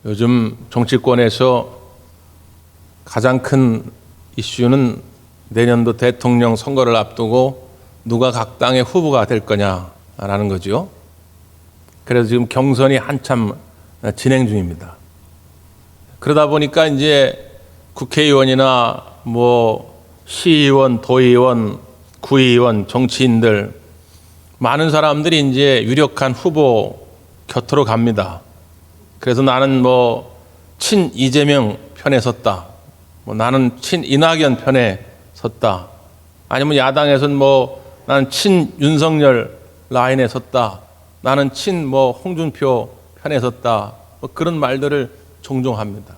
요즘 정치권에서 가장 큰 이슈는 내년도 대통령 선거를 앞두고 누가 각 당의 후보가 될 거냐라는 거죠. 그래서 지금 경선이 한참 진행 중입니다. 그러다 보니까 이제 국회의원이나 시의원, 도의원, 구의원, 정치인들 많은 사람들이 이제 유력한 후보 곁으로 갑니다. 그래서 나는 친 이재명 편에 섰다. 나는 친 이낙연 편에 섰다. 아니면 야당에서는 나는 친 윤석열 라인에 섰다. 나는 친 홍준표 편에 섰다. 그런 말들을 종종 합니다.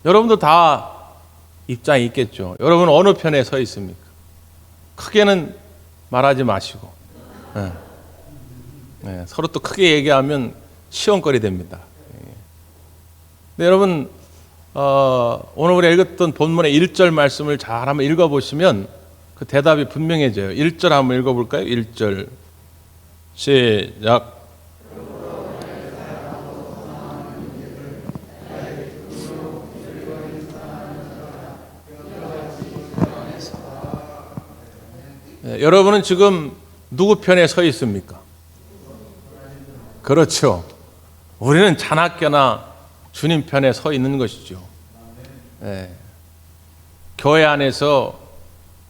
여러분도 다 입장이 있겠죠. 여러분 어느 편에 서 있습니까? 크게는 말하지 마시고 서로 또 크게 얘기하면 시험거리 됩니다. 네, 여러분 오늘 우리가 읽었던 본문의 1절 말씀을 잘 한번 읽어보시면 그 대답이 분명해져요. 1절 한번 읽어볼까요? 1절 시작. 네, 여러분은 지금 누구 편에 서 있습니까? 그렇죠. 우리는 자나깨나 주님 편에 서 있는 것이죠. 네. 교회 안에서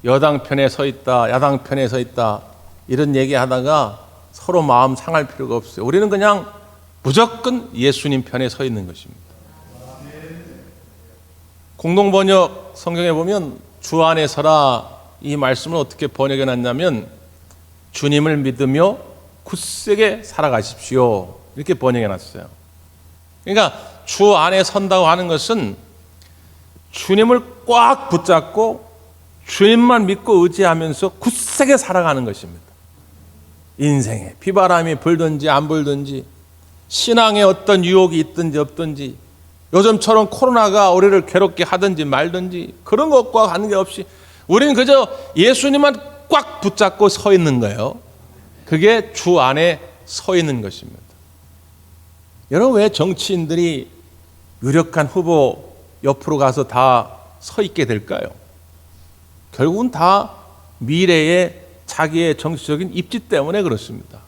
여당 편에 서 있다, 야당 편에 서 있다 이런 얘기하다가 서로 마음 상할 필요가 없어요. 우리는 그냥 무조건 예수님 편에 서 있는 것입니다. 공동번역 성경에 보면 주 안에 서라 이 말씀을 어떻게 번역해 놨냐면 주님을 믿으며 굳세게 살아가십시오 이렇게 번역해 놨어요. 그러니까 주 안에 선다고 하는 것은 주님을 꽉 붙잡고 주님만 믿고 의지하면서 굳세게 살아가는 것입니다. 인생에 비바람이 불든지 안 불든지 신앙에 어떤 유혹이 있든지 없든지 요즘처럼 코로나가 우리를 괴롭게 하든지 말든지 그런 것과 관계없이 우리는 그저 예수님만 꽉 붙잡고 서 있는 거예요. 그게 주 안에 서 있는 것입니다. 여러분 왜 정치인들이 유력한 후보 옆으로 가서 다 서 있게 될까요? 결국은 다 미래의 자기의 정치적인 입지 때문에 그렇습니다.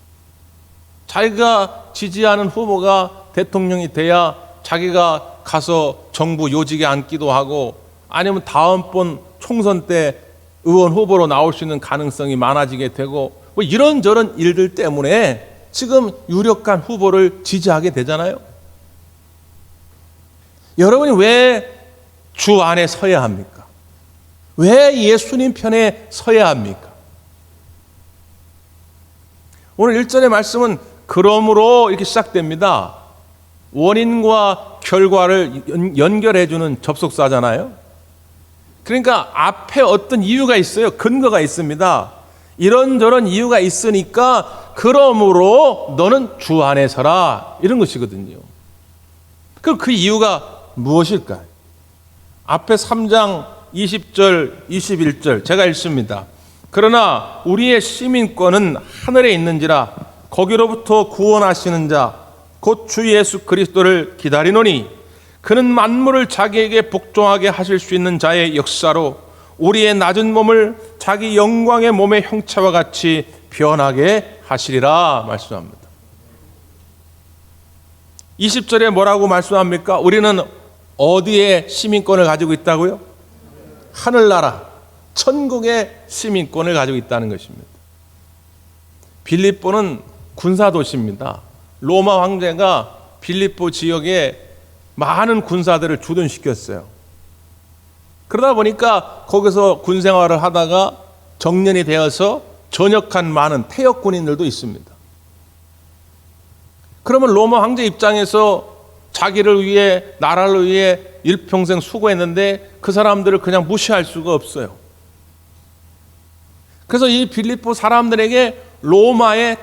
자기가 지지하는 후보가 대통령이 돼야 자기가 가서 정부 요직에 앉기도 하고 아니면 다음번 총선 때 의원 후보로 나올 수 있는 가능성이 많아지게 되고 이런저런 일들 때문에 지금 유력한 후보를 지지하게 되잖아요. 여러분이 왜 주 안에 서야 합니까? 왜 예수님 편에 서야 합니까? 오늘 1절의 말씀은 그러므로 이렇게 시작됩니다. 원인과 결과를 연결해 주는 접속사잖아요. 그러니까 앞에 어떤 이유가 있어요. 근거가 있습니다. 이런저런 이유가 있으니까 그러므로 너는 주 안에 서라 이런 것이거든요. 그럼 그 이유가 무엇일까요? 앞에 3장 20절 21절 제가 읽습니다. 그러나 우리의 시민권은 하늘에 있는지라 거기로부터 구원하시는 자 곧 주 예수 그리스도를 기다리노니 그는 만물을 자기에게 복종하게 하실 수 있는 자의 역사로 우리의 낮은 몸을 자기 영광의 몸의 형체와 같이 변하게 하시리라 말씀합니다. 20절에 뭐라고 말씀합니까? 우리는 어디에 시민권을 가지고 있다고요? 하늘나라, 천국의 시민권을 가지고 있다는 것입니다. 빌립보는 군사도시입니다. 로마 황제가 빌립보 지역에 많은 군사들을 주둔시켰어요. 그러다 보니까 거기서 군생활을 하다가 정년이 되어서 전역한 많은 퇴역 군인들도 있습니다. 그러면 로마 황제 입장에서 자기를 위해 나라를 위해 일평생 수고했는데 그 사람들을 그냥 무시할 수가 없어요. 그래서 이 빌립보 사람들에게 로마의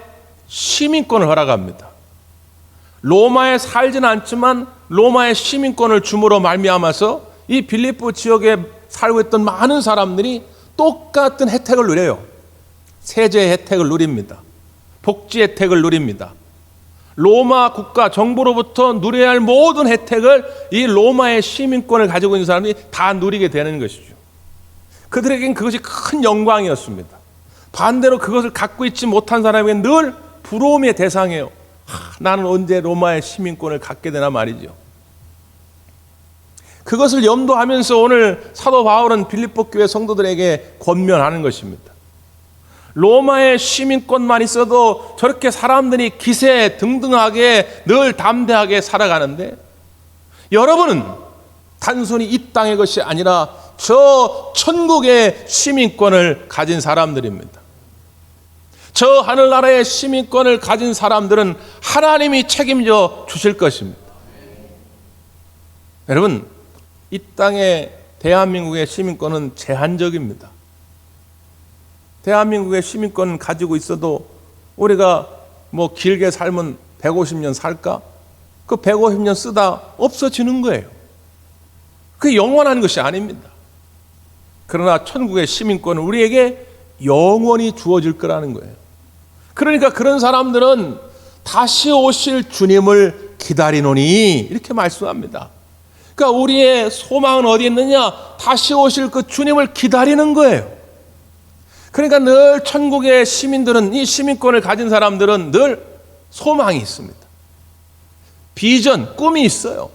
시민권을 허락합니다. 로마에 살지는 않지만 로마의 시민권을 줌으로 말미암아서 이 빌립보 지역에 살고 있던 많은 사람들이 똑같은 혜택을 누려요. 세제 혜택을 누립니다. 복지 혜택을 누립니다. 로마 국가 정부로부터 누려야 할 모든 혜택을 이 로마의 시민권을 가지고 있는 사람이 다 누리게 되는 것이죠. 그들에겐 그것이 큰 영광이었습니다. 반대로 그것을 갖고 있지 못한 사람에게는 늘 부러움의 대상이에요. 나는 언제 로마의 시민권을 갖게 되나 말이죠. 그것을 염두하면서 오늘 사도 바울은 빌립보 교회 성도들에게 권면하는 것입니다. 로마의 시민권만 있어도 저렇게 사람들이 기세등등하게 늘 담대하게 살아가는데, 여러분은 단순히 이 땅의 것이 아니라 저 천국의 시민권을 가진 사람들입니다. 저 하늘나라의 시민권을 가진 사람들은 하나님이 책임져 주실 것입니다. 여러분, 이 땅의 대한민국의 시민권은 제한적입니다. 대한민국의 시민권을 가지고 있어도 우리가 뭐 길게 살면 150년 살까? 그 150년 쓰다 없어지는 거예요. 그게 영원한 것이 아닙니다. 그러나 천국의 시민권은 우리에게 영원히 주어질 거라는 거예요. 그러니까 그런 사람들은 다시 오실 주님을 기다리노니 이렇게 말씀합니다. 그러니까 우리의 소망은 어디 있느냐? 다시 오실 그 주님을 기다리는 거예요. 그러니까 늘 천국의 시민들은, 이 시민권을 가진 사람들은 늘 소망이 있습니다. 비전, 꿈이 있어요.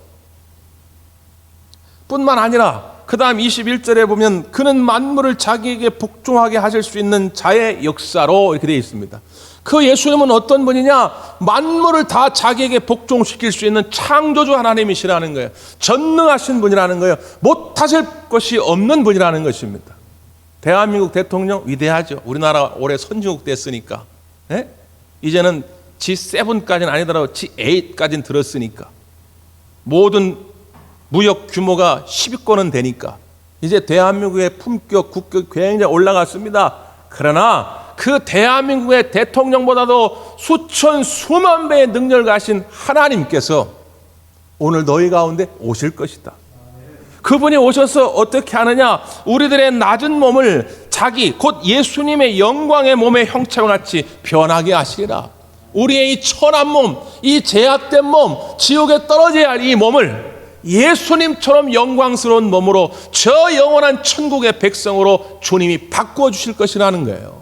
뿐만 아니라 그 다음 21절에 보면 그는 만물을 자기에게 복종하게 하실 수 있는 자의 역사로 이렇게 되어 있습니다. 그 예수님은 어떤 분이냐? 만물을 다 자기에게 복종시킬 수 있는 창조주 하나님이시라는 거예요. 전능하신 분이라는 거예요. 못하실 것이 없는 분이라는 것입니다. 대한민국 대통령 위대하죠. 우리나라 올해 선진국 됐으니까. 예? 이제는 G7까지는 아니더라도 G8까지는 들었으니까. 모든 무역 규모가 10위권은 되니까 이제 대한민국의 품격, 국격이 굉장히 올라갔습니다. 그러나 그 대한민국의 대통령보다도 수천, 수만 배의 능력을 가신 하나님께서 오늘 너희 가운데 오실 것이다. 그분이 오셔서 어떻게 하느냐? 우리들의 낮은 몸을 자기 곧 예수님의 영광의 몸의 형체와 같이 변하게 하시리라. 우리의 이 천한 몸, 이 제약된 몸, 지옥에 떨어져야 할 이 몸을 예수님처럼 영광스러운 몸으로 저 영원한 천국의 백성으로 주님이 바꾸어 주실 것이라는 거예요.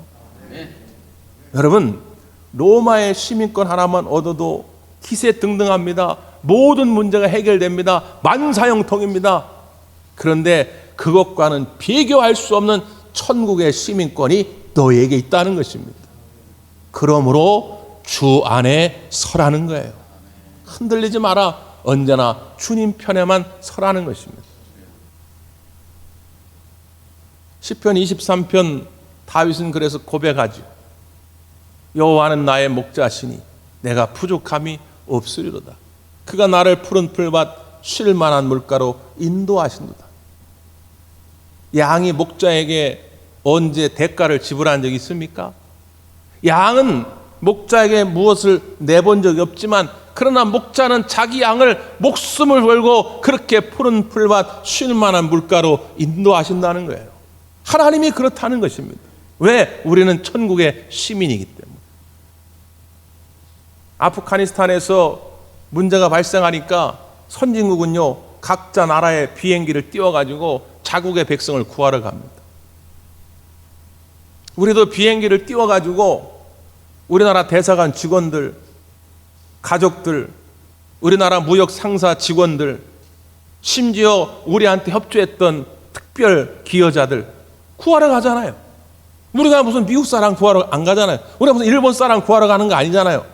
여러분, 로마의 시민권 하나만 얻어도 기세등등합니다. 모든 문제가 해결됩니다. 만사형통입니다. 그런데 그것과는 비교할 수 없는 천국의 시민권이 너에게 있다는 것입니다. 그러므로 주 안에 서라는 거예요. 흔들리지 마라. 언제나 주님 편에만 서라는 것입니다. 시편 23편 다윗은 그래서 고백하죠. 여호와는 나의 목자시니 내가 부족함이 없으리로다. 그가 나를 푸른 풀밭 쉴 만한 물가로 인도하신도다. 양이 목자에게 언제 대가를 지불한 적이 있습니까? 양은 목자에게 무엇을 내본 적이 없지만, 그러나 목자는 자기 양을 목숨을 걸고 그렇게 푸른 풀밭 쉴 만한 물가로 인도하신다는 거예요. 하나님이 그렇다는 것입니다. 왜? 우리는 천국의 시민이기 때문에. 아프가니스탄에서 문제가 발생하니까 선진국은요, 각자 나라의 비행기를 띄워가지고 자국의 백성을 구하러 갑니다. 우리도 비행기를 띄워가지고 우리나라 대사관 직원들, 가족들, 우리나라 무역 상사 직원들, 심지어 우리한테 협조했던 특별 기여자들 구하러 가잖아요. 우리가 무슨 미국 사람 구하러 안 가잖아요. 우리가 무슨 일본 사람 구하러 가는 거 아니잖아요.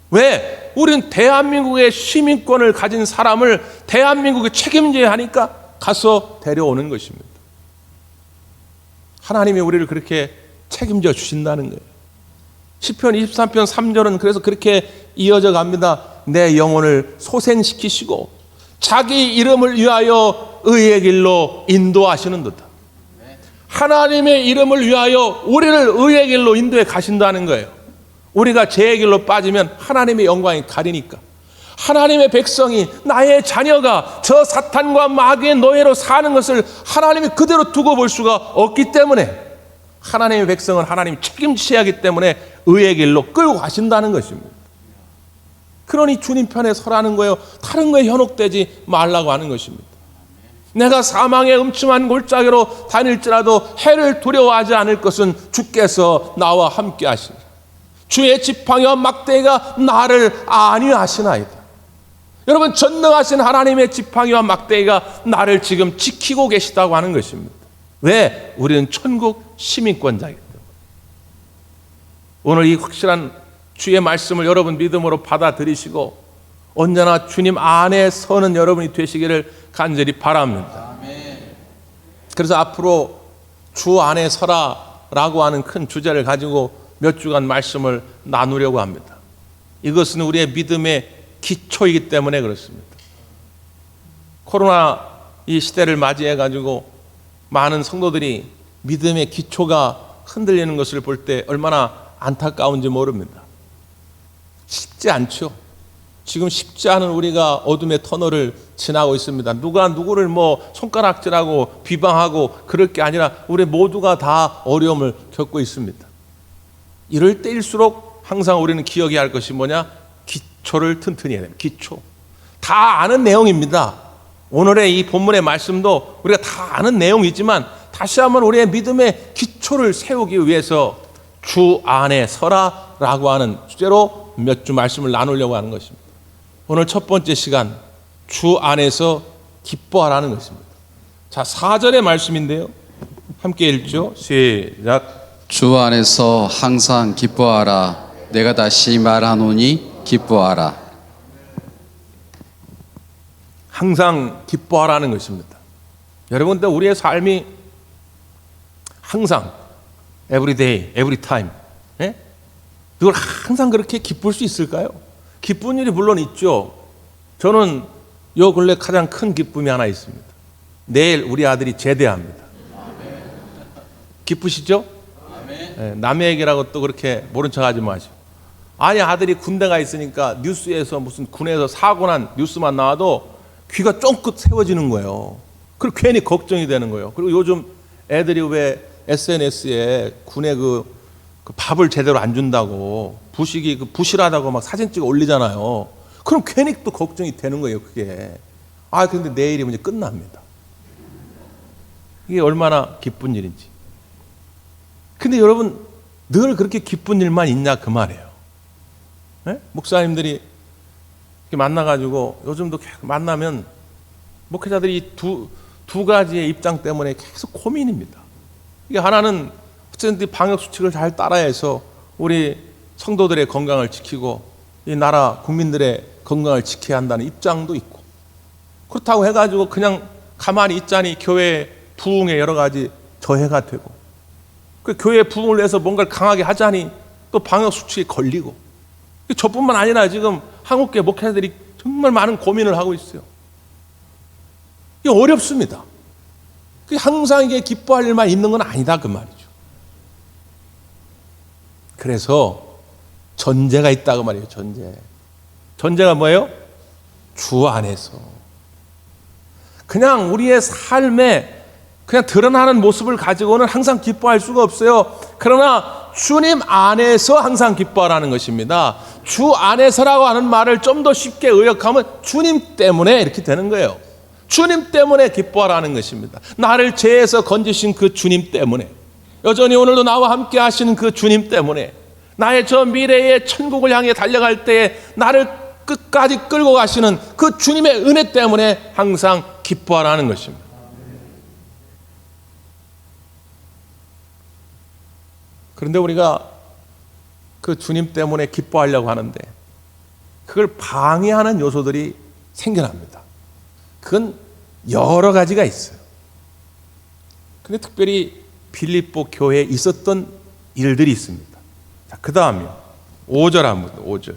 왜? 우리는 대한민국의 시민권을 가진 사람을 대한민국이 책임져야 하니까 가서 데려오는 것입니다. 하나님이 우리를 그렇게 책임져 주신다는 거예요. 시편 23편 3절은 그래서 그렇게 이어져 갑니다. 내 영혼을 소생시키시고 자기 이름을 위하여 의의 길로 인도하시는 듯. 하나님의 이름을 위하여 우리를 의의 길로 인도해 가신다는 거예요. 우리가 죄의 길로 빠지면 하나님의 영광이 가리니까. 하나님의 백성이, 나의 자녀가 저 사탄과 마귀의 노예로 사는 것을 하나님이 그대로 두고 볼 수가 없기 때문에, 하나님의 백성은 하나님이 책임지셔야 하기 때문에 의의 길로 끌고 가신다는 것입니다. 그러니 주님 편에 서라는 거예요. 다른 거에 현혹되지 말라고 하는 것입니다. 내가 사망의 음침한 골짜기로 다닐지라도 해를 두려워하지 않을 것은 주께서 나와 함께 하시니라. 주의 지팡이와 막대기가 나를 안위하시나이다. 여러분, 전능하신 하나님의 지팡이와 막대기가 나를 지금 지키고 계시다고 하는 것입니다. 왜? 우리는 천국 시민권자이기 때문에. 오늘 이 확실한 주의 말씀을 여러분 믿음으로 받아들이시고 언제나 주님 안에 서는 여러분이 되시기를 간절히 바랍니다. 그래서 앞으로 주 안에 서라라고 하는 큰 주제를 가지고 몇 주간 말씀을 나누려고 합니다. 이것은 우리의 믿음의 기초이기 때문에 그렇습니다. 코로나 이 시대를 맞이해 가지고 많은 성도들이 믿음의 기초가 흔들리는 것을 볼 때 얼마나 안타까운지 모릅니다. 쉽지 않죠. 지금 쉽지 않은 우리가 어둠의 터널을 지나고 있습니다. 누가 누구를 손가락질하고 비방하고 그럴 게 아니라 우리 모두가 다 어려움을 겪고 있습니다. 이럴 때일수록 항상 우리는 기억해야 할 것이 뭐냐? 기초를 튼튼히 해야 됩니다. 기초. 다 아는 내용입니다. 오늘의 이 본문의 말씀도 우리가 다 아는 내용이지만 다시 한번 우리의 믿음의 기초를 세우기 위해서 주 안에 서라라고 하는 주제로 몇 주 말씀을 나누려고 하는 것입니다. 오늘 첫 번째 시간, 주 안에서 기뻐하라는 것입니다. 자, 4절의 말씀인데요. 함께 읽죠. 시작. 주 안에서 항상 기뻐하라. 내가 다시 말하노니 기뻐하라. 항상 기뻐하라는 것입니다. 여러분, 우리의 삶이 항상 every day, every time, 그걸 항상 그렇게 기쁠 수 있을까요? 기쁜 일이 물론 있죠. 저는 요 근래 가장 큰 기쁨이 하나 있습니다. 내일 우리 아들이 제대합니다. 기쁘시죠? 남의 얘기라고 또 그렇게 모른 척하지 마시고. 아니, 아들이 군대가 있으니까 뉴스에서 무슨 군에서 사고 난 뉴스만 나와도 귀가 쫑긋 세워지는 거예요. 그리고 괜히 걱정이 되는 거예요. 그리고 요즘 애들이 왜 SNS에 군에 그 밥을 제대로 안 준다고 부식이 부실하다고 막 사진 찍어 올리잖아요. 그럼 괜히 또 걱정이 되는 거예요, 그게. 근데 내일이면 이제 끝납니다. 이게 얼마나 기쁜 일인지. 근데 여러분, 늘 그렇게 기쁜 일만 있냐 그 말이에요. 목사님들이 이렇게 만나가지고 요즘도 계속 만나면 목회자들이 두 가지의 입장 때문에 계속 고민입니다. 이게 하나는 어쨌든 방역 수칙을 잘 따라해서 우리 성도들의 건강을 지키고 이 나라 국민들의 건강을 지켜야 한다는 입장도 있고, 그렇다고 해가지고 그냥 가만히 있자니 교회 부흥에 여러 가지 저해가 되고, 그 교회 부흥을 위해서 뭔가를 강하게 하자니 또 방역 수칙에 걸리고, 저뿐만 아니라 지금 한국계 목회자들이 정말 많은 고민을 하고 있어요. 이게 어렵습니다. 항상 이게 기뻐할 일만 있는 건 아니다 그 말이죠. 그래서 전제가 있다고 말이에요. 전제가 뭐예요? 주 안에서. 그냥 우리의 삶에 그냥 드러나는 모습을 가지고는 항상 기뻐할 수가 없어요. 그러나 주님 안에서 항상 기뻐하라는 것입니다. 주 안에서라고 하는 말을 좀 더 쉽게 의역하면 주님 때문에 이렇게 되는 거예요. 주님 때문에 기뻐하라는 것입니다. 나를 죄에서 건지신 그 주님 때문에, 여전히 오늘도 나와 함께 하시는 그 주님 때문에, 나의 저 미래의 천국을 향해 달려갈 때에 나를 끝까지 끌고 가시는 그 주님의 은혜 때문에 항상 기뻐하라는 것입니다. 그런데 우리가 그 주님 때문에 기뻐하려고 하는데 그걸 방해하는 요소들이 생겨납니다. 그건 여러 가지가 있어요. 근데 특별히 빌립보 교회에 있었던 일들이 있습니다. 자, 그 다음이요. 5절 한번 5절.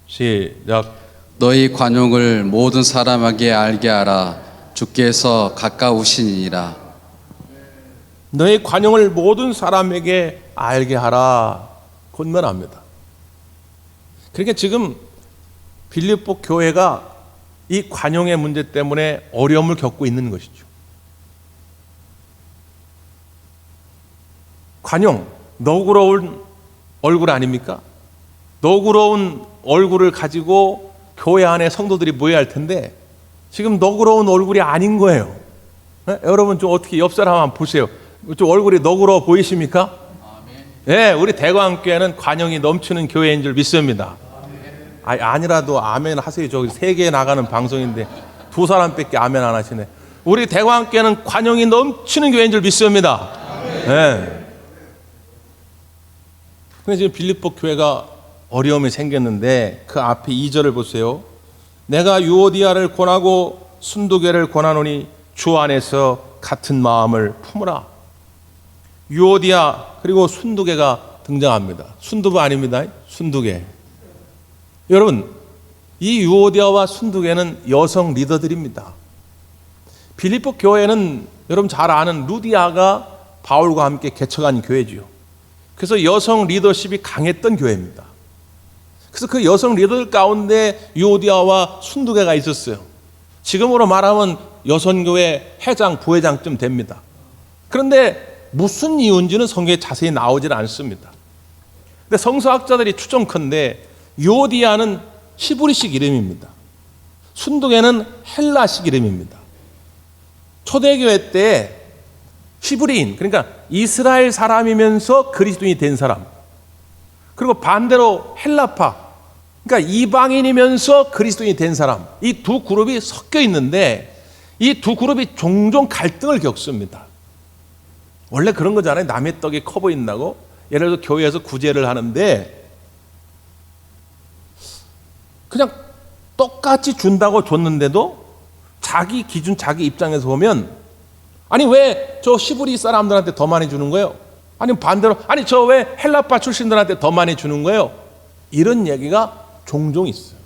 시작. 너희 관용을 모든 사람에게 알게 하라. 주께서 가까우시니라. 너희 관용을 모든 사람에게 알게 하라. 권면합니다. 그러니까 지금 빌립보 교회가 이 관용의 문제 때문에 어려움을 겪고 있는 것이죠. 관용, 너그러운 얼굴 아닙니까? 너그러운 얼굴을 가지고 교회 안에 성도들이 모여야 할 텐데 지금 너그러운 얼굴이 아닌 거예요. 여러분 좀 어떻게 옆 사람 한번 보세요. 좀 얼굴이 너그러워 보이십니까? 네, 우리 대광교회는 관용이 넘치는 교회인 줄 믿습니다. 아니라도 아멘 하세요. 저기 세계에 나가는 방송인데 두 사람밖에 아멘 안 하시네. 우리 대광교회는 관용이 넘치는 교회인 줄 믿습니다. 네. 근데 지금 빌립보 교회가 어려움이 생겼는데 그 앞에 2절을 보세요. 내가 유오디아를 권하고 순두개를 권하노니 주 안에서 같은 마음을 품으라. 유오디아 그리고 순두개가 등장합니다. 순두부 아닙니다. 순두개. 여러분, 이 유오디아와 순두개는 여성 리더들입니다. 빌립보 교회는 여러분 잘 아는 루디아가 바울과 함께 개척한 교회지요. 그래서 여성 리더십이 강했던 교회입니다. 그래서 그 여성 리더들 가운데 유오디아와 순두개가 있었어요. 지금으로 말하면 여성교회 회장, 부회장쯤 됩니다. 그런데 무슨 이유인지는 성경에 자세히 나오질 않습니다. 근데 성서학자들이 추정컨대 유오디아는 히브리식 이름입니다. 순두개는 헬라식 이름입니다. 초대교회 때 히브리인, 그러니까 이스라엘 사람이면서 그리스도인이 된 사람, 그리고 반대로 헬라파, 그러니까 이방인이면서 그리스도인이 된 사람, 이 두 그룹이 섞여 있는데 이 두 그룹이 종종 갈등을 겪습니다. 원래 그런 거잖아요. 남의 떡이 커 보인다고. 예를 들어서 교회에서 구제를 하는데 그냥 똑같이 준다고 줬는데도 자기 기준, 자기 입장에서 보면 아니 왜 저 히브리 사람들한테 더 많이 주는 거예요? 아니면 반대로 아니 저 왜 헬라파 출신들한테 더 많이 주는 거예요? 이런 얘기가 종종 있어요.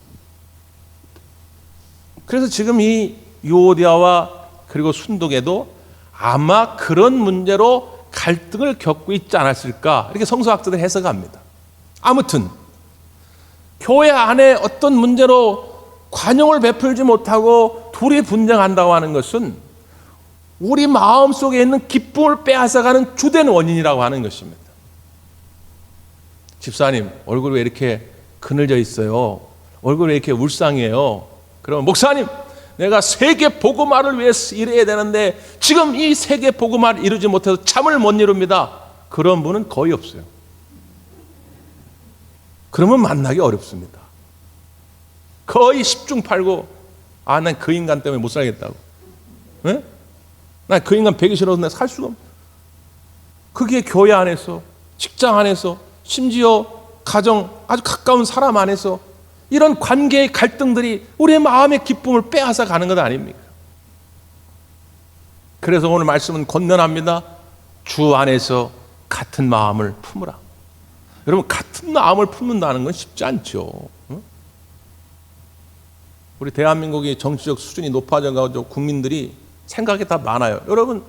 그래서 지금 이 유오디아와 그리고 순두개도 아마 그런 문제로 갈등을 겪고 있지 않았을까 이렇게 성서학자들이 해석합니다. 아무튼 교회 안에 어떤 문제로 관용을 베풀지 못하고 둘이 분쟁한다고 하는 것은 우리 마음속에 있는 기쁨을 빼앗아가는 주된 원인이라고 하는 것입니다. 집사님 얼굴이 왜 이렇게 그늘져 있어요? 얼굴이 왜 이렇게 울상해요? 그러면 목사님 내가 세계 복음화를 위해서 일해야 되는데 지금 이 세계 복음화를 이루지 못해서 잠을 못 이룹니다. 그런 분은 거의 없어요. 그러면 만나기 어렵습니다. 거의 10중 8구 난 그 인간 때문에 못 살겠다고. 난 그 인간 뵈기 싫어서 내가 살 수가 없어. 그게 교회 안에서, 직장 안에서, 심지어 가정, 아주 가까운 사람 안에서 이런 관계의 갈등들이 우리의 마음의 기쁨을 빼앗아 가는 것 아닙니까? 그래서 오늘 말씀은 권면합니다. 주 안에서 같은 마음을 품으라. 여러분 같은 마음을 품는다는 건 쉽지 않죠. 우리 대한민국이 정치적 수준이 높아져가지고 국민들이 생각이 다 많아요. 여러분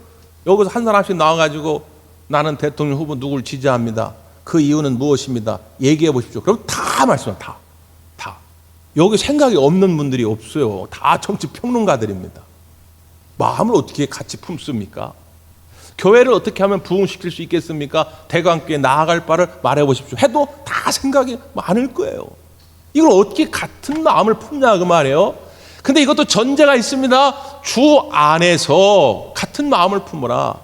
여기서 한 사람씩 나와가지고 나는 대통령 후보 누구를 지지합니다. 그 이유는 무엇입니다. 얘기해 보십시오. 그럼 다 말씀합니다. 다. 여기 생각이 없는 분들이 없어요. 다 정치 평론가들입니다. 마음을 어떻게 같이 품습니까? 교회를 어떻게 하면 부흥시킬 수 있겠습니까? 대광교회 나아갈 바를 말해 보십시오. 해도 다 생각이 많을 거예요. 이걸 어떻게 같은 마음을 품냐 그 말이에요. 근데 이것도 전제가 있습니다. 주 안에서 같은 마음을 품어라.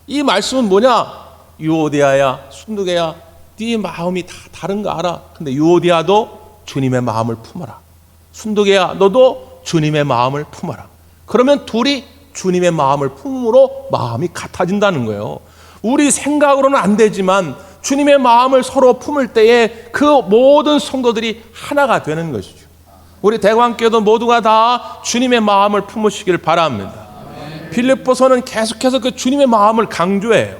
이 말씀은 뭐냐? 유오디아야 순두개야 네 마음이 다 다른 거 알아. 근데 유오디아도 주님의 마음을 품어라. 순두개야 너도 주님의 마음을 품어라. 그러면 둘이 주님의 마음을 품음으로 마음이 같아진다는 거예요. 우리 생각으로는 안 되지만 주님의 마음을 서로 품을 때에 그 모든 성도들이 하나가 되는 것이죠. 우리 대광교회도 모두가 다 주님의 마음을 품으시길 바랍니다. 빌립보서는 계속해서 그 주님의 마음을 강조해요.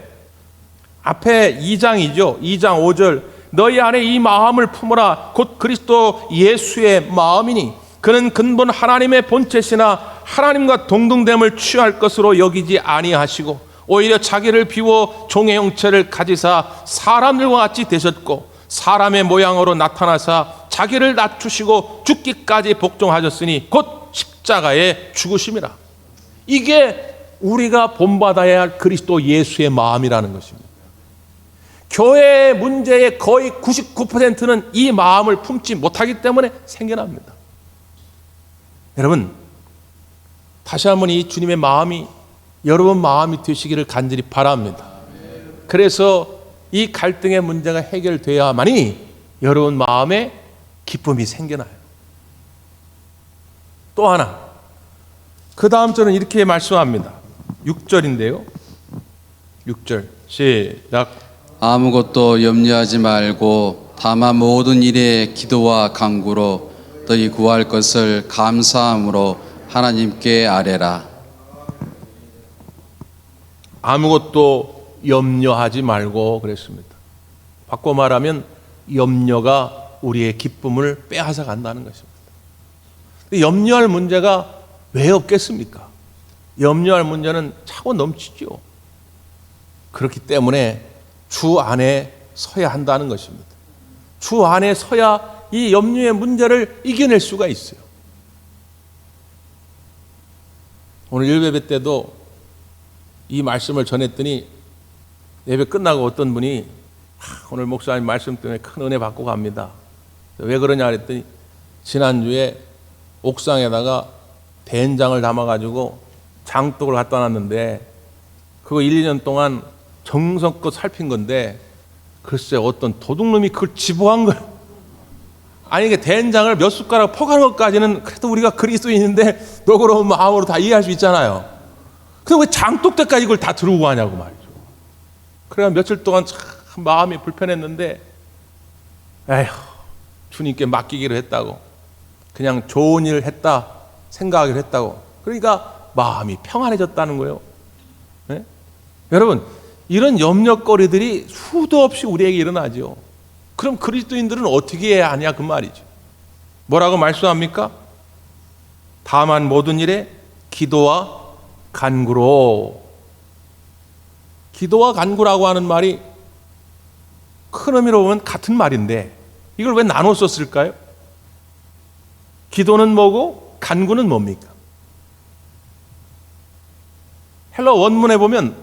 앞에 2장이죠. 2장 5절 너희 안에 이 마음을 품으라 곧 그리스도 예수의 마음이니 그는 근본 하나님의 본체시나 하나님과 동등됨을 취할 것으로 여기지 아니하시고 오히려 자기를 비워 종의 형체를 가지사 사람들과 같이 되셨고 사람의 모양으로 나타나사 자기를 낮추시고 죽기까지 복종하셨으니 곧 십자가에 죽으심이라. 이게 우리가 본받아야 할 그리스도 예수의 마음이라는 것입니다. 교회의 문제의 거의 99%는 이 마음을 품지 못하기 때문에 생겨납니다. 여러분, 다시 한번 이 주님의 마음이 여러분 마음이 되시기를 간절히 바랍니다. 그래서 이 갈등의 문제가 해결돼야만이 여러분 마음에 기쁨이 생겨나요. 또 하나, 그 다음 절은 이렇게 말씀합니다. 6절인데요. 6절 시작. 아무것도 염려하지 말고 다만 모든 일에 기도와 간구로 너희 구할 것을 감사함으로 하나님께 아뢰라. 아무것도 염려하지 말고 그랬습니다. 바꿔 말하면 염려가 우리의 기쁨을 빼앗아 간다는 것입니다. 염려할 문제가 왜 없겠습니까? 염려할 문제는 차고 넘치죠. 그렇기 때문에 주 안에 서야 한다는 것입니다. 주 안에 서야 이 염려의 문제를 이겨낼 수가 있어요. 오늘 일베 때도 이 말씀을 전했더니 예배 끝나고 어떤 분이 오늘 목사님 말씀 때문에 큰 은혜 받고 갑니다. 왜 그러냐 그랬더니 지난주에 옥상에다가 된장을 담아가지고 장독을 갖다 놨는데 그거 1, 2년 동안 정성껏 살핀 건데 글쎄 어떤 도둑놈이 그걸 지보한 거예요. 아니 이게 된장을 몇 숟가락 퍼가는 것까지는 그래도 우리가 그리스도인인데 너그러운 마음으로 다 이해할 수 있잖아요. 근데 왜 장독대까지 이걸 다 들고 가냐고 말이죠. 그래야 며칠 동안 참 마음이 불편했는데 에휴 주님께 맡기기로 했다고 그냥 좋은 일을 했다 생각하기로 했다고 그러니까 마음이 평안해졌다는 거예요. 네? 여러분 이런 염려거리들이 수도 없이 우리에게 일어나죠. 그럼 그리스도인들은 어떻게 해야 하냐 그 말이죠. 뭐라고 말씀합니까? 다만 모든 일에 기도와 간구로. 기도와 간구라고 하는 말이 큰 의미로 보면 같은 말인데 이걸 왜 나눠 썼을까요? 기도는 뭐고 간구는 뭡니까? 헬라 원문에 보면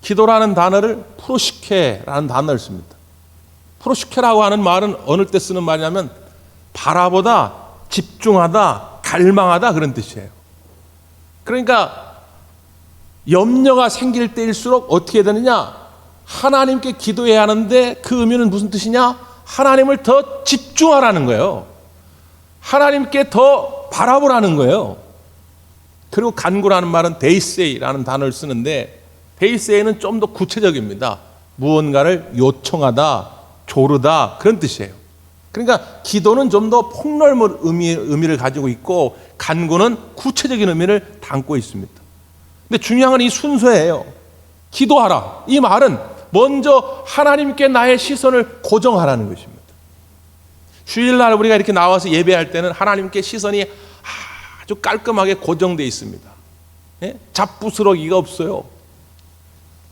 기도라는 단어를 프로시케라는 단어를 씁니다. 프로시케라고 하는 말은 어느 때 쓰는 말이냐면 바라보다, 집중하다, 갈망하다 그런 뜻이에요. 그러니까 염려가 생길 때일수록 어떻게 되느냐? 하나님께 기도해야 하는데 그 의미는 무슨 뜻이냐? 하나님을 더 집중하라는 거예요. 하나님께 더 바라보라는 거예요. 그리고 간구라는 말은 데이세이라는 단어를 쓰는데 데이세이는 좀 더 구체적입니다. 무언가를 요청하다, 조르다 그런 뜻이에요. 그러니까 기도는 좀 더 폭넓은 의미를 가지고 있고 간구는 구체적인 의미를 담고 있습니다. 근데 중요한 건 이 순서예요. 기도하라. 이 말은 먼저 하나님께 나의 시선을 고정하라는 것입니다. 주일날 우리가 이렇게 나와서 예배할 때는 하나님께 시선이 아주 깔끔하게 고정되어 있습니다. 예? 잡부스러기가 없어요.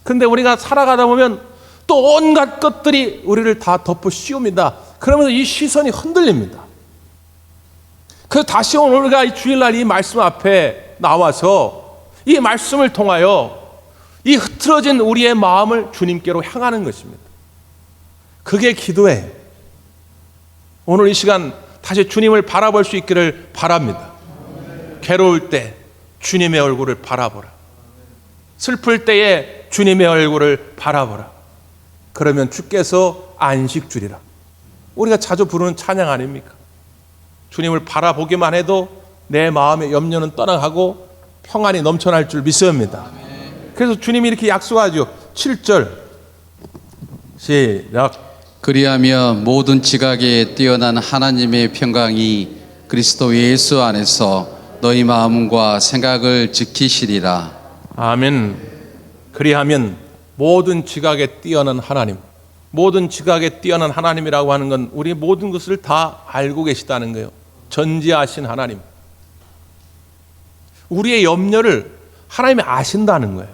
근데 우리가 살아가다 보면 또 온갖 것들이 우리를 다 덮어 씌웁니다. 그러면서 이 시선이 흔들립니다. 그래서 다시 오늘 우리가 이 주일날 이 말씀 앞에 나와서 이 말씀을 통하여 이 흐트러진 우리의 마음을 주님께로 향하는 것입니다. 그게 기도예요. 오늘 이 시간 다시 주님을 바라볼 수 있기를 바랍니다. 괴로울 때 주님의 얼굴을 바라보라. 슬플 때에 주님의 얼굴을 바라보라. 그러면 주께서 안식 주리라. 우리가 자주 부르는 찬양 아닙니까? 주님을 바라보기만 해도 내 마음의 염려는 떠나가고 평안이 넘쳐날 줄 믿습니다. 그래서 주님이 이렇게 약속하죠. 7절 시작. 그리하며 모든 지각에 뛰어난 하나님의 평강이 그리스도 예수 안에서 너희 마음과 생각을 지키시리라. 아멘. 그리하면 모든 지각에 뛰어난 하나님, 모든 지각에 뛰어난 하나님이라고 하는 건 우리 모든 것을 다 알고 계시다는 거예요. 전지하신 하나님. 우리의 염려를 하나님이 아신다는 거예요.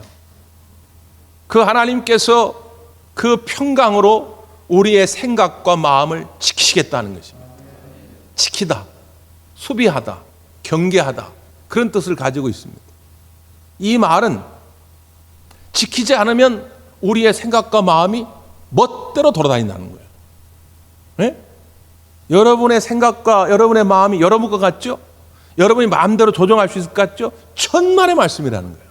그 하나님께서 그 평강으로 우리의 생각과 마음을 지키시겠다는 것입니다. 지키다, 수비하다, 경계하다 그런 뜻을 가지고 있습니다. 이 말은 지키지 않으면 우리의 생각과 마음이 멋대로 돌아다닌다는 거예요. 네? 여러분의 생각과 여러분의 마음이 여러분 것 같죠? 여러분이 마음대로 조정할 수 있을 것 같죠? 천만의 말씀이라는 거예요.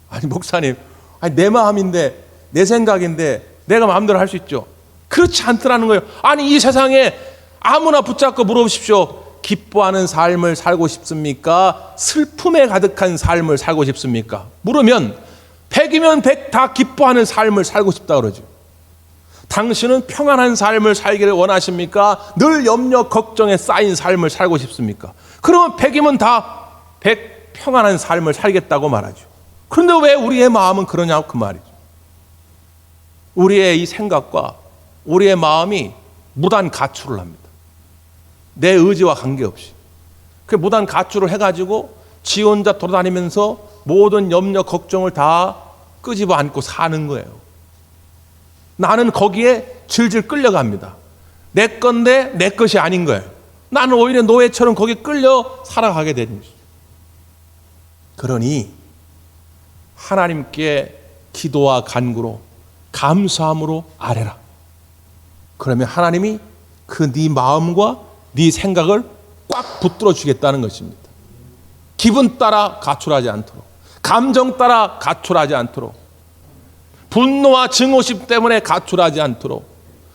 아니 목사님, 아니 내 마음인데 내 생각인데 내가 마음대로 할 수 있죠? 그렇지 않더라는 거예요. 아니 이 세상에 아무나 붙잡고 물어보십시오. 기뻐하는 삶을 살고 싶습니까? 슬픔에 가득한 삶을 살고 싶습니까? 물으면 100이면 100 다 기뻐하는 삶을 살고 싶다 그러죠. 당신은 평안한 삶을 살기를 원하십니까? 늘 염려 걱정에 쌓인 삶을 살고 싶습니까? 그러면 100이면 다 100 평안한 삶을 살겠다고 말하죠. 그런데 왜 우리의 마음은 그러냐고 그 말이죠. 우리의 이 생각과 우리의 마음이 무단 가출을 합니다. 내 의지와 관계없이. 그 무단 가출을 해가지고 지 혼자 돌아다니면서 모든 염려 걱정을 다 끄집어 안고 사는 거예요. 나는 거기에 질질 끌려갑니다. 내 건데 내 것이 아닌 거예요. 나는 오히려 노예처럼 거기에 끌려 살아가게 되는 것이죠. 그러니 하나님께 기도와 간구로 감사함으로 아뢰라. 그러면 하나님이 그 네 마음과 네 생각을 꽉 붙들어 주겠다는 것입니다. 기분 따라 가출하지 않도록, 감정 따라 가출하지 않도록, 분노와 증오심 때문에 가출하지 않도록,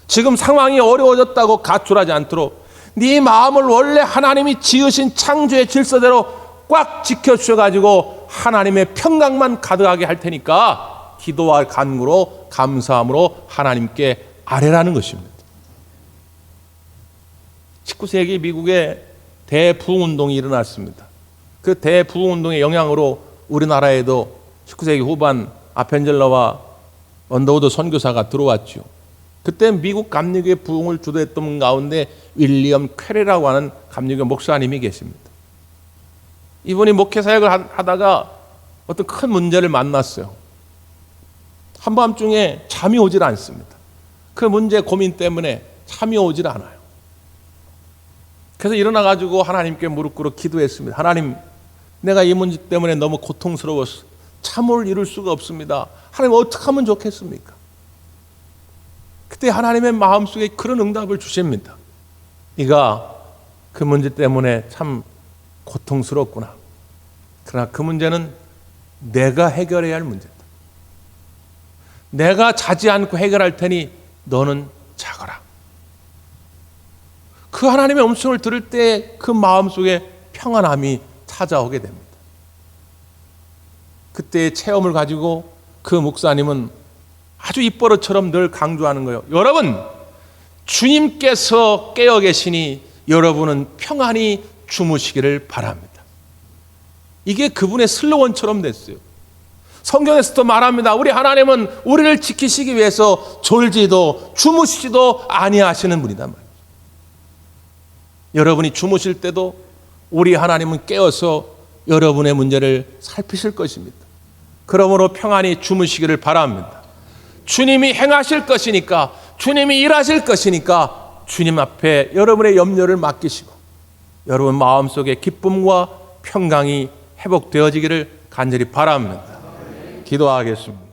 지금 상황이 어려워졌다고 가출하지 않도록 네 마음을 원래 하나님이 지으신 창조의 질서대로 꽉 지켜주셔가지고 하나님의 평강만 가득하게 할 테니까 기도와 간구로 감사함으로 하나님께 아뢰라는 것입니다. 19세기 미국에 대부흥운동이 일어났습니다. 그 대부흥운동의 영향으로 우리나라에도 19세기 후반 아펜젤러와 언더우드 선교사가 들어왔죠. 그때 미국 감리교의 부흥을 주도했던 분 가운데 윌리엄 퀘레라고 하는 감리교 목사님이 계십니다. 이분이 목회사역을 하다가 어떤 큰 문제를 만났어요. 한밤중에 잠이 오질 않습니다. 그 문제 고민 때문에 잠이 오질 않아요. 그래서 일어나가지고 하나님께 무릎 꿇어 기도했습니다. 하나님, 내가 이 문제 때문에 너무 고통스러워서 잠을 이룰 수가 없습니다. 하나님 어떻게 하면 좋겠습니까? 그때 하나님의 마음속에 그런 응답을 주십니다. 네가 그 문제 때문에 참 고통스럽구나. 그러나 그 문제는 내가 해결해야 할 문제다. 내가 자지 않고 해결할 테니 너는 자거라. 그 하나님의 음성을 들을 때 그 마음속에 평안함이 찾아오게 됩니다. 그때의 체험을 가지고 그 목사님은 아주 입버릇처럼 늘 강조하는 거예요. 여러분, 주님께서 깨어 계시니 여러분은 평안히 주무시기를 바랍니다. 이게 그분의 슬로건처럼 됐어요. 성경에서도 말합니다. 우리 하나님은 우리를 지키시기 위해서 졸지도 주무시지도 아니하시는 분이단 말이에요. 여러분이 주무실 때도 우리 하나님은 깨어서 여러분의 문제를 살피실 것입니다. 그러므로 평안히 주무시기를 바랍니다. 주님이 행하실 것이니까, 주님이 일하실 것이니까 주님 앞에 여러분의 염려를 맡기시고 여러분 마음속에 기쁨과 평강이 회복되어지기를 간절히 바랍니다. 기도하겠습니다.